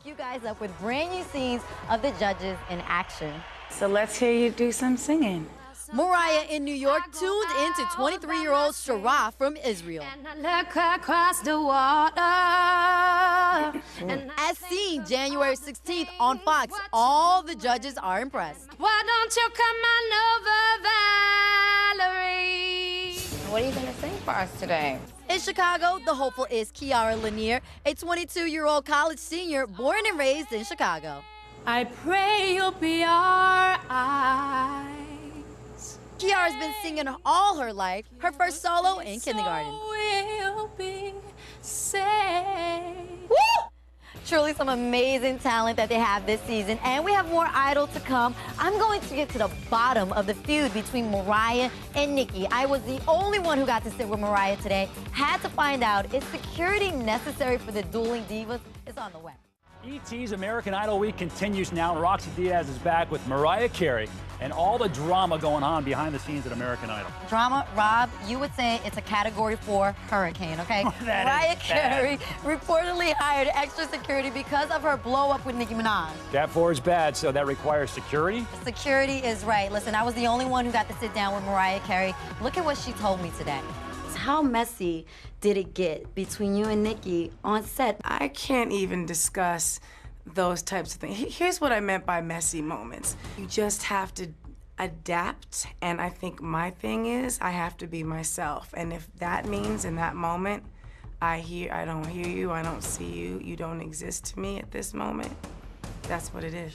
you guys up with brand new scenes of the judges in action. So let's hear you do some singing. Mariah in New York tuned into 23-year-old Shara from Israel. And I look across the water. As seen January 16th on Fox, all the judges are impressed. Why don't you come on over, Valerie? What are you going to sing for us today? In Chicago, the hopeful is Kiara Lanier, a 22-year-old college senior born and raised in Chicago. I pray you'll be our eyes. Kiara's been singing all her life, her first solo in kindergarten. We'll be saved. Woo! Truly some amazing talent that they have this season, and we have more Idol to come. I'm going to get to the bottom of the feud between Mariah and Nicki. I was the only one who got to sit with Mariah today. Had to find out, is security necessary for the dueling divas? It's on the web. ET's American Idol Week continues now, and Roxy Diaz is back with Mariah Carey and all the drama going on behind the scenes at American Idol. Drama, Rob, you would say it's a Category 4 hurricane, okay? Mariah Carey reportedly hired extra security because of her blow-up with Nicki Minaj. Cat 4 is bad, so that requires security? Security is right. Listen, I was the only one who got to sit down with Mariah Carey. Look at what she told me today. How messy did it get between you and Nicki on set? I can't even discuss those types of things. Here's what I meant by messy moments. You just have to adapt, and I think my thing is I have to be myself. And if that means in that moment, I don't hear you, I don't see you, you don't exist to me at this moment, that's what it is.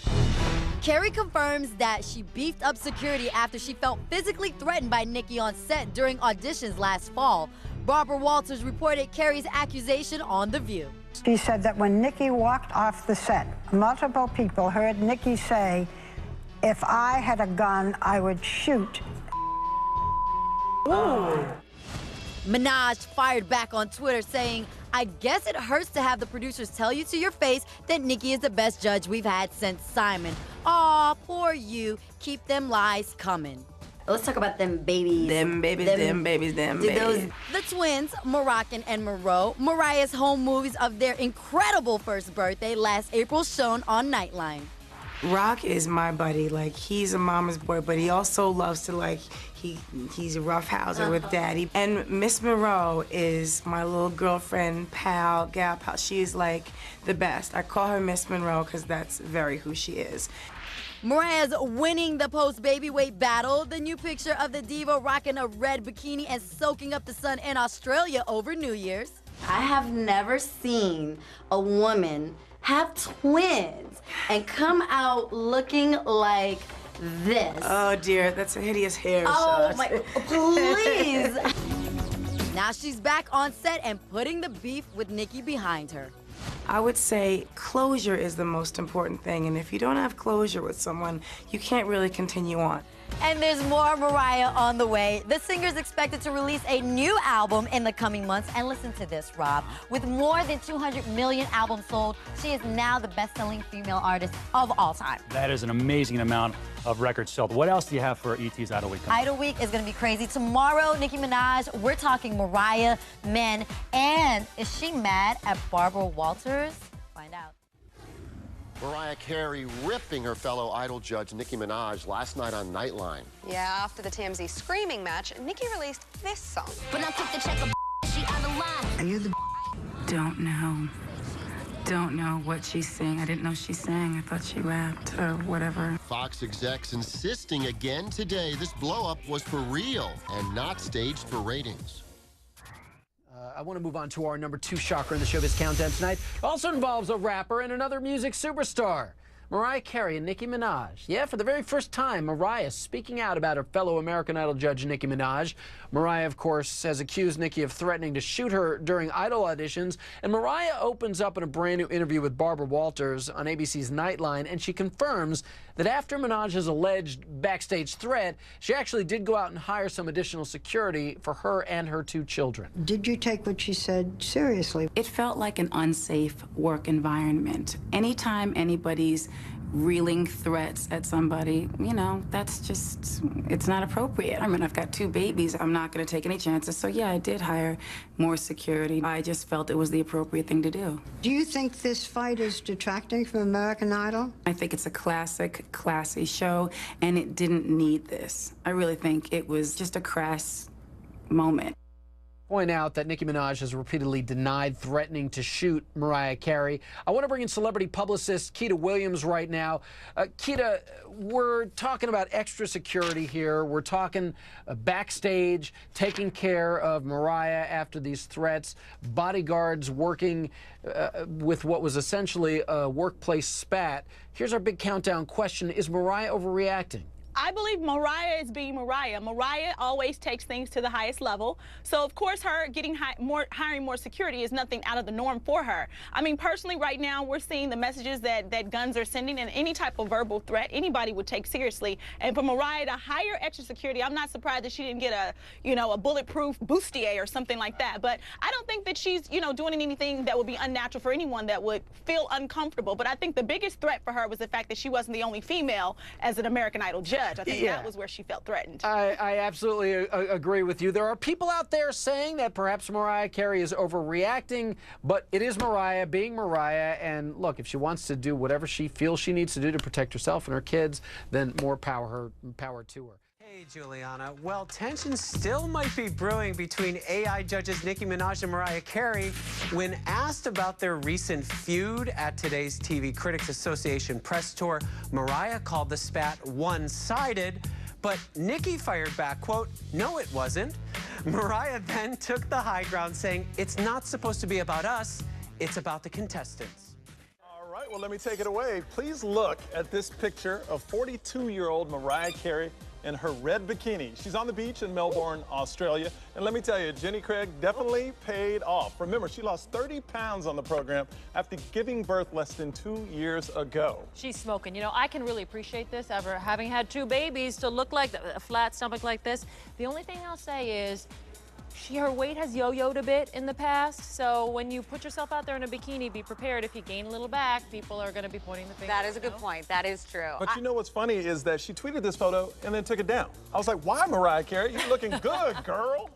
Carey confirms that she beefed up security after she felt physically threatened by Nicki on set during auditions last fall. Barbara Walters reported Carey's accusation on The View. She said that when Nicki walked off the set, multiple people heard Nicki say, "If I had a gun, I would shoot." Ooh. Minaj fired back on Twitter saying, "I guess it hurts to have the producers tell you to your face that Nicki is the best judge we've had since Simon. Aw, poor you. Keep them lies coming." Let's talk about them babies. Them babies. The twins, Moroccan and Moreau, Mariah's home movies of their incredible first birthday last April, shown on Nightline. Rock is my buddy. Like, he's a mama's boy, but he also loves to, like, he's a roughhouser with daddy. And Miss Moreau is my little girlfriend, gal pal. She's like the best. I call her Miss Monroe because that's very who she is. Mariah's winning the post-baby weight battle. The new picture of the diva rocking a red bikini and soaking up the sun in Australia over New Year's. I have never seen a woman have twins and come out looking like this. Oh dear, that's a hideous hair Oh shot. my, please. Now she's back on set and putting the beef with Nicki behind her. I would say closure is the most important thing, and if you don't have closure with someone, you can't really continue on. And there's more Mariah on the way. The singer's expected to release a new album in the coming months. And listen to this, Rob. With more than 200 million albums sold, she is now the best-selling female artist of all time. That is an amazing amount of records sold. What else do you have for ET's Idol Week? Idol Week is going to be crazy. Tomorrow, Nicki Minaj, we're talking Mariah, men, and is she mad at Barbara Walters? Find out. Mariah Carey ripping her fellow Idol judge Nicki Minaj last night on Nightline. Yeah, after the TMZ screaming match, Nicki released this song. When I took the check, she out of line. Are you the Don't know what she's saying. I didn't know she sang. I thought she rapped or whatever. Fox execs insisting again today this blow-up was for real and not staged for ratings. I want to move on to our number 2 shocker in the Showbiz Countdown tonight. It also involves a rapper and another music superstar. Mariah Carey and Nicki Minaj. Yeah, for the very first time, Mariah speaking out about her fellow American Idol judge, Nicki Minaj. Mariah, of course, has accused Nicki of threatening to shoot her during Idol auditions. And Mariah opens up in a brand new interview with Barbara Walters on ABC's Nightline, and she confirms that after Minaj's alleged backstage threat, she actually did go out and hire some additional security for her and her 2 children. Did you take what she said seriously? It felt like an unsafe work environment. Anytime anybody's reeling threats at somebody, you know, that's just, it's not appropriate. I mean, I've got 2 babies. I'm not going to take any chances. So, yeah, I did hire more security. I just felt it was the appropriate thing to do. Do you think this fight is detracting from American Idol? I think it's a classic, classy show, and it didn't need this. I really think it was just a crass moment. Point out that Nicki Minaj has repeatedly denied threatening to shoot Mariah Carey. I want to bring in celebrity publicist Keita Williams right now. Keita, we're talking about extra security here. We're talking backstage, taking care of Mariah after these threats, bodyguards working with what was essentially a workplace spat. Here's our big countdown question. Is Mariah overreacting? I believe Mariah is being Mariah. Mariah always takes things to the highest level. So, of course, her getting hiring more security is nothing out of the norm for her. I mean, personally, right now, we're seeing the messages that guns are sending, and any type of verbal threat anybody would take seriously. And for Mariah to hire extra security, I'm not surprised that she didn't get a bulletproof bustier or something like that. But I don't think that she's, doing anything that would be unnatural for anyone that would feel uncomfortable. But I think the biggest threat for her was the fact that she wasn't the only female as an American Idol judge. I think that was where she felt threatened. I absolutely agree with you. There are people out there saying that perhaps Mariah Carey is overreacting, but it is Mariah being Mariah. And look, if she wants to do whatever she feels she needs to do to protect herself and her kids, then more power to her. Hey, Juliana. Well, tension still might be brewing between AI judges Nicki Minaj and Mariah Carey. When asked about their recent feud at today's TV Critics Association press tour, Mariah called the spat one-sided, but Nicki fired back, quote, "No, it wasn't." Mariah then took the high ground, saying, "It's not supposed to be about us, it's about the contestants." All right, well, let me take it away. Please look at this picture of 42-year-old Mariah Carey in her red bikini. She's on the beach in Melbourne, Australia. And let me tell you, Jenny Craig definitely paid off. Remember, she lost 30 pounds on the program after giving birth less than 2 years ago. She's smoking. I can really appreciate this, ever having had 2 babies, to look like a flat stomach like this. The only thing I'll say is, her weight has yo-yoed a bit in the past, so when you put yourself out there in a bikini, be prepared. If you gain a little back, people are going to be pointing the finger. That is a good point. That is true. But you know what's funny is that she tweeted this photo and then took it down. I was like, why, Mariah Carey? You're looking good, girl.